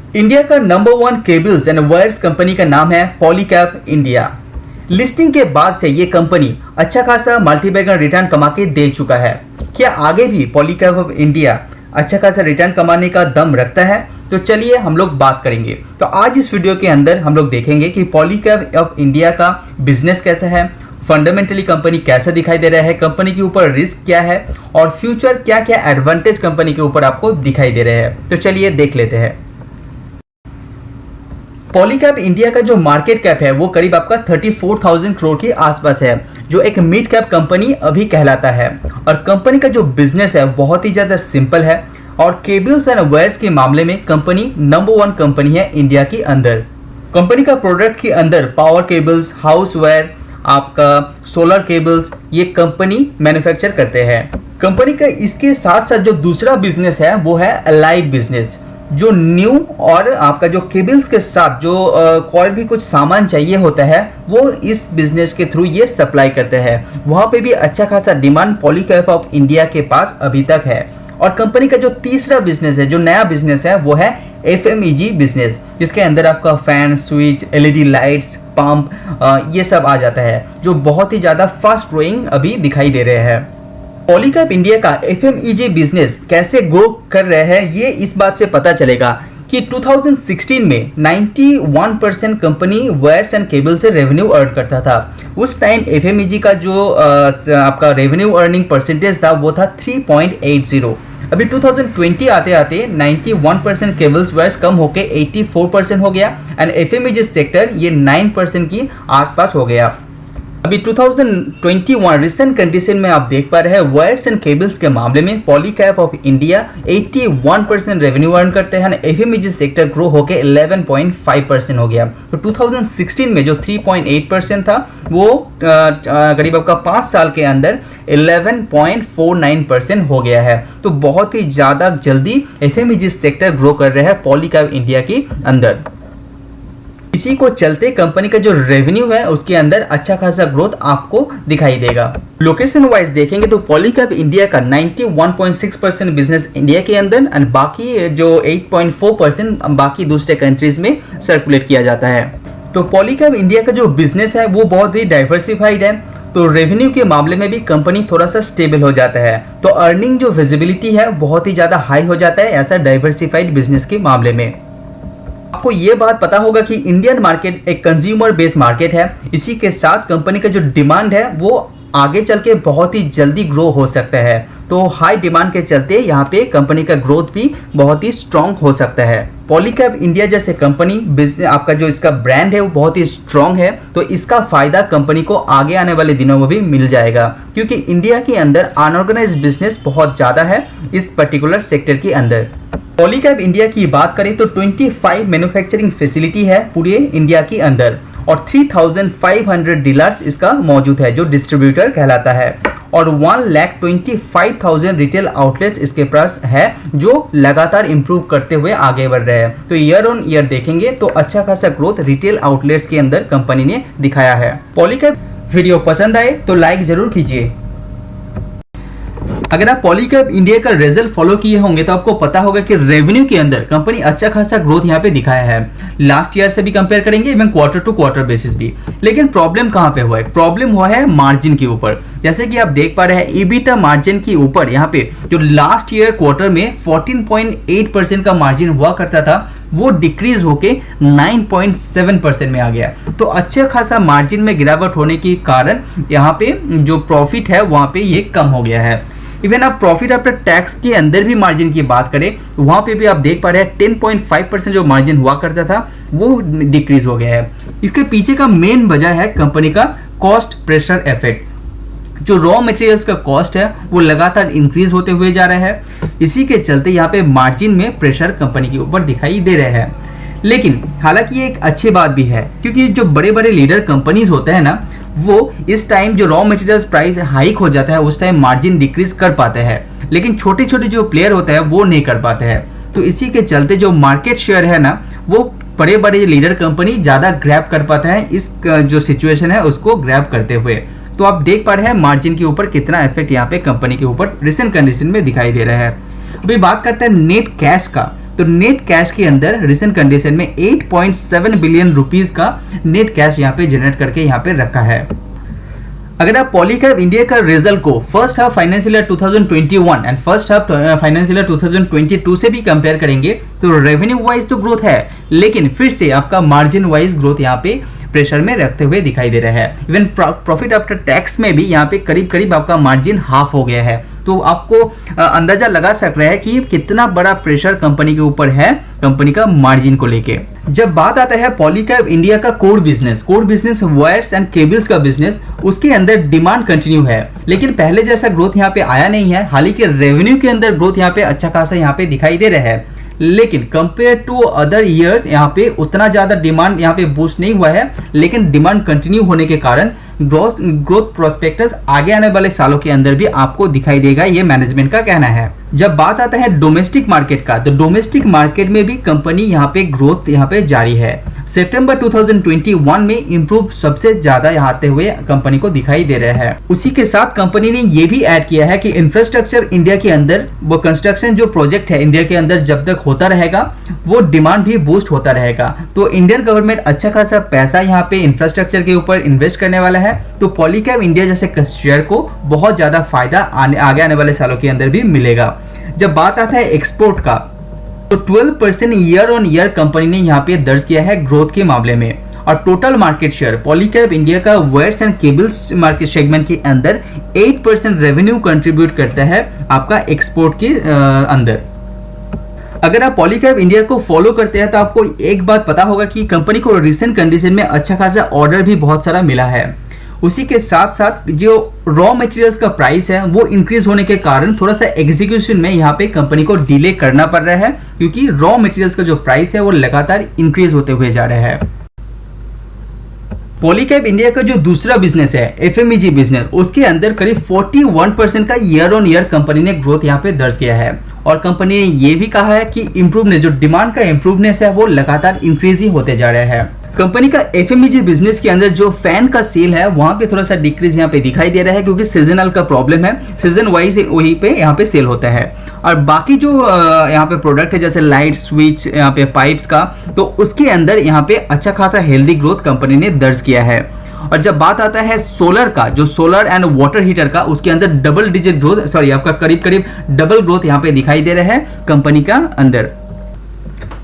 India का number 1 cables and wires company का नाम है पॉलीकैब इंडिया। लिस्टिंग के बाद से ये कंपनी अच्छा खासा मल्टीबैगर रिटर्न कमा के दे चुका है। क्या आगे भी पॉलीकैब इंडिया अच्छा खासा रिटर्न कमाने का दम रखता है? तो चलिए हम लोग बात करेंगे। तो आज इस वीडियो के अंदर हम लोग देखेंगे कि पॉलीकैब ऑफ इंडिया का बिजनेस कैसा है, फंडामेंटली कंपनी कैसा दिखाई दे रहा है, कंपनी के ऊपर रिस्क क्या है और फ्यूचर क्या क्या एडवांटेज कंपनी के ऊपर आपको दिखाई दे रहे हैं। तो चलिए देख लेते हैं। पॉलीकैब इंडिया का जो मार्केट कैप है वो करीब आपका 34,000 करोड़ के आसपास है, जो एक मिड कैप कंपनी अभी कहलाता है। और कंपनी का जो बिजनेस है बहुत ही ज़्यादा सिंपल है और केबल्स एंड वायर्स के मामले में कंपनी नंबर 1 कंपनी है इंडिया के अंदर। कंपनी का प्रोडक्ट के अंदर पावर केबल्स, हाउस वायर, आपका सोलर केबल्स ये कंपनी मैन्युफैक्चर करते हैं। कंपनी का इसके साथ साथ जो दूसरा बिजनेस है वो है अलाइड बिजनेस, जो न्यू और आपका जो केबल्स के साथ जो और भी कुछ सामान चाहिए होता है वो इस बिजनेस के थ्रू ये सप्लाई करते हैं। वहाँ पे भी अच्छा खासा डिमांड पॉलीकैब ऑफ इंडिया के पास अभी तक है। और कंपनी का जो तीसरा बिजनेस है, जो नया बिजनेस है, वो है FMEG बिजनेस, जिसके अंदर आपका fan, switch, LED lights, pump ये सब आ जाता है, जो बहुत ही ज़्यादा फास्ट ग्रोइंग अभी दिखाई दे रहे हैं। पॉलीकैब इंडिया का FMEG बिजनेस कैसे ग्रो कर रहे हैं ये इस बात से पता चलेगा कि 2016 में 91% कंपनी वायर्स एंड केबल से रेवेन्यू अर्न करता था। उस टाइम FMEG का जो आपका रेवेन्यू अर्निंग परसेंटेज था वो था 3.80। अभी 2020 आते आते 91% केबल्स वायर्स कम होके 84% हो गया एंड FMEG सेक्टर ये 9% की आसपास हो गया। अभी 2021 रिसेंट कंडीशन में आप देख पा रहे हैं वायर्स एंड केबल्स के मामले में Polycab of India 81% revenue earn करते हैं। FMEG सेक्टर ग्रो होकर 11.5% हो गया। तो 2016 में जो 3.8% था वो करीब आपका 5 साल के अंदर 11.49% हो गया है। तो बहुत ही ज़्यादा जल्दी FMEG सेक्टर ग्रो कर रहे हैं पॉलीकैब इंडिया के अंदर। इसी को चलते कंपनी का जो रेवेन्यू है उसके अंदर अच्छा खासा ग्रोथ आपको दिखाई देगा। लोकेशन वाइज देखेंगे तो पॉलीकैब इंडिया का 91.6% बिजनेस इंडिया के अंदर एंड बाकी जो 8.4% बाकी दूसरे कंट्रीज में सर्कुलेट किया जाता है। तो पॉलीकैब इंडिया का जो बिजनेस है वो बहुत ही डाइवर्सिफाइड है। तो रेवेन्यू के मामले में भी कंपनी थोड़ा सा स्टेबल हो जाता है। तो अर्निंग जो विजिबिलिटी है बहुत ही ज़्यादा हाई हो जाता है ऐसा डाइवर्सिफाइड बिजनेस के मामले में। आपको ये बात पता होगा कि इंडियन मार्केट एक कंज्यूमर बेस्ड मार्केट है। इसी के साथ कंपनी का जो डिमांड है वो आगे चल के बहुत ही जल्दी ग्रो हो सकता है। तो हाई डिमांड के चलते यहाँ पे कंपनी का ग्रोथ भी बहुत ही स्ट्रॉन्ग हो सकता है। पॉलीकैब इंडिया जैसे कंपनी बिजनेस आपका जो इसका ब्रांड है वो बहुत ही स्ट्रॉन्ग है, तो इसका फायदा कंपनी को आगे आने वाले दिनों में भी मिल जाएगा, क्योंकि इंडिया के अंदर अनऑर्गेनाइज बिजनेस बहुत ज़्यादा है इस पर्टिकुलर सेक्टर के अंदर। पॉलीकैब इंडिया की बात करें तो 25 मैन्युफैक्चरिंग फैसिलिटी है पूरे इंडिया के अंदर और 3,500 डीलर्स इसका मौजूद है जो डिस्ट्रीब्यूटर कहलाता है और 1,25,000 रिटेल आउटलेट्स इसके पास है जो लगातार इंप्रूव करते हुए आगे बढ़ रहे हैं। तो ईयर ऑन ईयर देखेंगे तो अच्छा खासा ग्रोथ रिटेल आउटलेट्स के अंदर कंपनी ने दिखाया है। पॉलीकैब वीडियो पसंद आए तो लाइक जरूर कीजिए। अगर आप पॉलीकैब इंडिया का रिजल्ट फॉलो किए होंगे तो आपको पता होगा कि रेवेन्यू के अंदर कंपनी अच्छा खासा ग्रोथ यहाँ पे दिखाया है। लास्ट ईयर से भी कंपेयर करेंगे, even quarter to quarter basis भी। लेकिन प्रॉब्लम कहाँ पे हुआ है? प्रॉब्लम हुआ है मार्जिन के ऊपर। जैसे कि आप देख पा रहे हैं EBITDA मार्जिन के ऊपर यहाँ पे जो लास्ट ईयर क्वार्टर में 14.8% का मार्जिन हुआ करता था वो डिक्रीज होके 9.7% में आ गया। तो अच्छा खासा मार्जिन में गिरावट होने के कारण यहाँ पे जो प्रॉफिट है वहाँ पे ये कम हो गया है। इवन आप प्रॉफिट आफ्टर टैक्स के अंदर भी मार्जिन की बात करें वहाँ पे भी आप देख पा रहे हैं 10.5% जो मार्जिन हुआ करता था वो डिक्रीज हो गया है। इसके पीछे का मेन वजह है कंपनी का कॉस्ट प्रेशर इफेक्ट। जो रॉ मटेरियल्स का कॉस्ट है वो लगातार इंक्रीज होते हुए जा रहा है। इसी के चलते यहाँ पे मार्जिन में प्रेशर कंपनी के ऊपर दिखाई दे रहे हैं। लेकिन हालांकि ये एक अच्छी बात भी है, क्योंकि जो बड़े बड़े लीडर कंपनीज होते हैं ना वो इस टाइम जो रॉ मटेरियल्स प्राइस हाइक हो जाता है उस टाइम मार्जिन डिक्रीज कर पाते हैं, लेकिन छोटे छोटे जो प्लेयर होते हैं वो नहीं कर पाते हैं। तो इसी के चलते जो मार्केट शेयर है ना वो बड़े बड़े लीडर कंपनी ज़्यादा ग्रैब कर पाता है इस जो सिचुएशन है उसको ग्रैब करते हुए। तो आप देख पा रहे हैं मार्जिन के ऊपर कितना इफेक्ट यहाँ पे कंपनी के ऊपर रिसेंट कंडीशन में दिखाई दे रहा है। अभी बात करते हैं नेट कैश का। तो नेट कैश के अंदर रिसेंट कंडीशन में 8.7 बिलियन रुपीस का नेट कैश यहाँ पे जनरेट करके यहाँ पे रखा है। अगर आप पॉलीकैब इंडिया का रिजल्ट को first half financial year 2021 and first half financial year 2022 से भी कंपेयर करेंगे तो रेवेन्यू वाइज तो ग्रोथ है, लेकिन फिर से आपका मार्जिन वाइज ग्रोथ यहाँ पे प्रेशर में रखते हुए दिखाई दे रहा है। इवन प्रॉफिट आफ्टर टैक्स में भी यहाँ पे करीब करीब आपका मार्जिन हाफ हो गया है। तो आपको अंदाजा लगा सक रहा है कि कितना बड़ा प्रेशर कंपनी के ऊपर है कंपनी का मार्जिन को लेके। जब बात आता है पॉलीकैब इंडिया का core business wires and cables का बिजनेस, उसके अंदर डिमांड कंटिन्यू है, लेकिन पहले जैसा ग्रोथ यहाँ पे आया नहीं है। हालांकि रेवेन्यू के अंदर ग्रोथ यहाँ पे अच्छा खासा यहाँ पे दिखाई दे रहा है, लेकिन कंपेयर टू अदर ईयर्स यहाँ पे उतना ज्यादा डिमांड यहाँ पे बूस्ट नहीं हुआ है। लेकिन डिमांड कंटिन्यू होने के कारण ग्रोथ प्रोस्पेक्टस आगे आने वाले सालों के अंदर भी आपको दिखाई देगा, ये मैनेजमेंट का कहना है। जब बात आता है डोमेस्टिक मार्केट का, तो डोमेस्टिक मार्केट में भी कंपनी यहाँ पे ग्रोथ यहाँ पे जारी है। सितंबर 2021 में इंप्रूव सबसे ज्यादा यहाँ आते हुए कंपनी को दिखाई दे रहा है। उसी के साथ कंपनी ने ये भी ऐड किया है कि इंफ्रास्ट्रक्चर इंडिया के अंदर वो कंस्ट्रक्शन जो प्रोजेक्ट है इंडिया के अंदर जब तक होता रहेगा वो डिमांड भी बूस्ट होता रहेगा। तो इंडियन गवर्नमेंट अच्छा खासा पैसा यहाँ पे इंफ्रास्ट्रक्चर के ऊपर इन्वेस्ट करने वाला है, तो पॉलीकैब इंडिया जैसे शेयर को बहुत ज्यादा फायदा आगे आने वाले सालों के अंदर भी मिलेगा। जब बात आता है एक्सपोर्ट का, तो 12% ईयर ऑन ईयर कंपनी ने यहाँ पे दर्ज किया है ग्रोथ के मामले में। और total market share Polycab India का wires and cables market segment के अंदर 8% रेवेन्यू कंट्रीब्यूट करता है आपका एक्सपोर्ट के अंदर। अगर आप पॉलीकैब इंडिया को फॉलो करते हैं तो आपको एक बात पता होगा कि कंपनी को रिसेंट कंडीशन में अच्छा खासा ऑर्डर भी बहुत सारा मिला है। उसी के साथ साथ जो रॉ मटेरियल्स का प्राइस है वो इंक्रीज होने के कारण थोड़ा सा एग्जीक्यूशन में यहाँ पे कंपनी को डिले करना पड़ रहा है, क्योंकि रॉ मटेरियल्स का जो प्राइस है वो लगातार इंक्रीज होते हुए जा रहा है। पॉलीकैब इंडिया का जो दूसरा बिजनेस है एफएमईजी बिजनेस, उसके अंदर करीब 41% का ईयर ऑन ईयर कंपनी ने ग्रोथ यहाँ पे दर्ज किया है। और कंपनी ने ये भी कहा है कि इंप्रूवनेस जो डिमांड का इंप्रूवनेस है वो लगातार इंक्रीज ही होते जा रहा है। कंपनी का एफएमईजी बिजनेस के अंदर जो फैन का सेल है वहां पे थोड़ा सा डिक्रीज यहाँ पे दिखाई दे रहा है, क्योंकि सीजनल का प्रॉब्लम है, सीजन वाइज वही पे यहाँ पे सेल होता है। और बाकी जो यहाँ पे प्रोडक्ट है जैसे लाइट स्विच यहाँ पे पाइप्स का, तो उसके अंदर यहाँ पे अच्छा खासा हेल्दी ग्रोथ कंपनी ने दर्ज किया है। और जब बात आता है सोलर का, जो सोलर एंड वाटर हीटर का, उसके अंदर डबल डिजिट ग्रोथ आपका करीब करीब डबल ग्रोथ यहाँ पे दिखाई दे रहा है कंपनी का अंदर।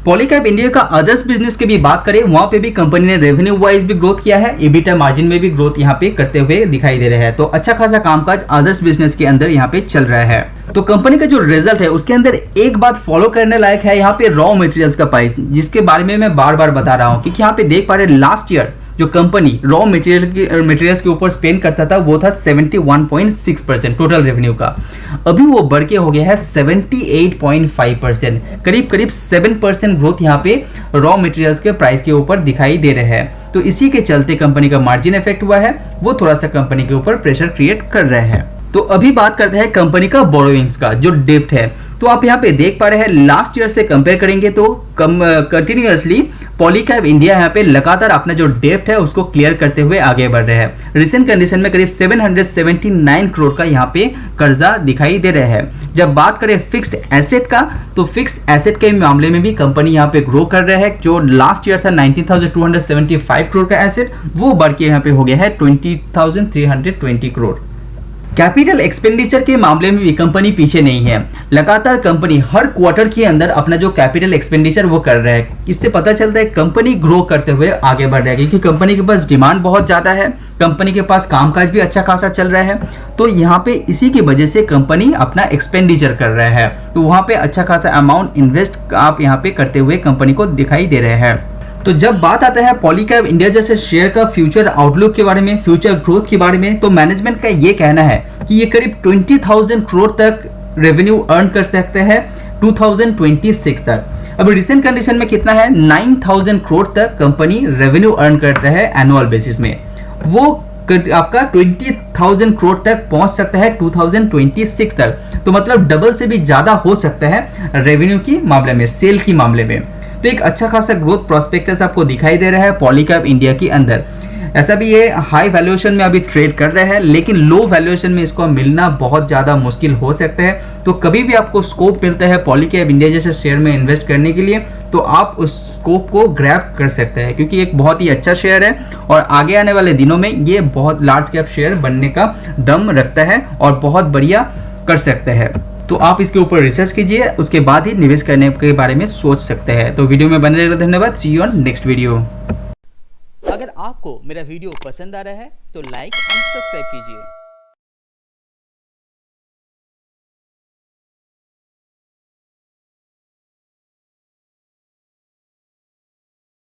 पॉलीकैब इंडिया का अदर्स बिजनेस की भी बात करें, वहां पे भी कंपनी ने रेवेन्यू वाइज भी ग्रोथ किया है, एबिटा मार्जिन में भी ग्रोथ यहाँ पे करते हुए दिखाई दे रहा है। तो अच्छा खासा कामकाज अदर्स बिजनेस के अंदर यहाँ पे चल रहा है। तो कंपनी का जो रिजल्ट है उसके अंदर एक बात फॉलो करने लायक है यहाँ पे रॉ मटेरियल्स का प्राइस, जिसके बारे में मैं बार बार बता रहा हूँ, क्योंकि यहाँ पे देख पा रहे लास्ट ईयर जो कंपनी रॉ मटेरियल्स के ऊपर स्पेंड करता था वो था 71.6% टोटल रेवेन्यू का। अभी वो बढ़ के हो गया है 78.5%, करीब करीब 7% ग्रोथ यहाँ पे रॉ मटेरियल्स के प्राइस के ऊपर दिखाई दे रहा है। तो इसी के चलते कंपनी का मार्जिन इफेक्ट हुआ है, वो थोड़ा सा कंपनी के ऊपर प्रेशर क्रिएट कर रहा है। तो अभी बात करते हैं कंपनी का बोरोइंग्स का, जो डेब्ट है। तो आप यहाँ पे देख पा रहे हैं लास्ट ईयर से कंपेयर करेंगे तो कंटिन्यूअसली पॉलीकैब इंडिया यहाँ पे लगातार अपना जो डेब्ट है उसको क्लियर करते हुए आगे बढ़ रहे हैं। रिसेंट कंडीशन में करीब 779 करोड़ का यहाँ पे कर्जा दिखाई दे रहा है। जब बात करें फिक्स्ड एसेट का, तो फिक्स्ड एसेट के मामले में भी कंपनी यहाँ पे ग्रो कर रहा है। जो लास्ट ईयर था 19,275 करोड़ का एसेट, वो बढ़ के यहाँ पे हो गया है 20,320 करोड़। कैपिटल एक्सपेंडिचर के मामले में भी कंपनी पीछे नहीं है। लगातार कंपनी हर क्वार्टर के अंदर अपना जो कैपिटल एक्सपेंडिचर वो कर रहा है। इससे पता चलता है कंपनी ग्रो करते हुए आगे बढ़ रहा है, क्योंकि कंपनी के पास डिमांड बहुत ज्यादा है, कंपनी के पास कामकाज भी अच्छा खासा चल रहा है। तो यहाँ पे इसी की वजह से कंपनी अपना एक्सपेंडिचर कर रहा है, तो वहाँ पे अच्छा खासा अमाउंट इन्वेस्ट आप यहाँ पे करते हुए कंपनी को दिखाई दे रहे हैं। तो जब बात आता है पॉलीकैब इंडिया जैसे शेयर का फ्यूचर आउटलुक के बारे में, फ्यूचर ग्रोथ के बारे में, तो मैनेजमेंट का ये कहना है कि ये करीब 20,000 करोड़ तक रेवेन्यू अर्न कर सकते हैं 2026 तक। अब रिसेंट कंडीशन में कितना है, 9,000 करोड़ तक कंपनी रेवेन्यू अर्न करता है एनुअल बेसिस में। वो आपका 20,000 करोड़ तक पहुंच सकता है 2026 तक। तो मतलब डबल से भी ज्यादा हो सकता है रेवेन्यू की मामले में, सेल की मामले में। तो एक अच्छा खासा ग्रोथ प्रोस्पेक्टस आपको दिखाई दे रहा है पॉलीकैब इंडिया के अंदर। ऐसा भी ये हाई वैल्यूएशन में अभी ट्रेड कर रहे हैं, लेकिन लो वैल्यूएशन में इसको मिलना बहुत ज़्यादा मुश्किल हो सकता है। तो कभी भी आपको स्कोप मिलता है पॉलीकैब इंडिया जैसे शेयर में इन्वेस्ट करने के लिए, तो आप उस स्कोप को ग्रैब कर सकते हैं, क्योंकि एक बहुत ही अच्छा शेयर है और आगे आने वाले दिनों में ये बहुत लार्ज कैप शेयर बनने का दम रखता है और बहुत बढ़िया कर सकते हैं। तो आप इसके ऊपर रिसर्च कीजिए, उसके बाद ही निवेश करने के बारे में सोच सकते हैं। तो वीडियो में बने रहने धन्यवाद। सी यू ऑन नेक्स्ट वीडियो। अगर आपको मेरा वीडियो पसंद आ रहा है तो लाइक एंड सब्सक्राइब कीजिए।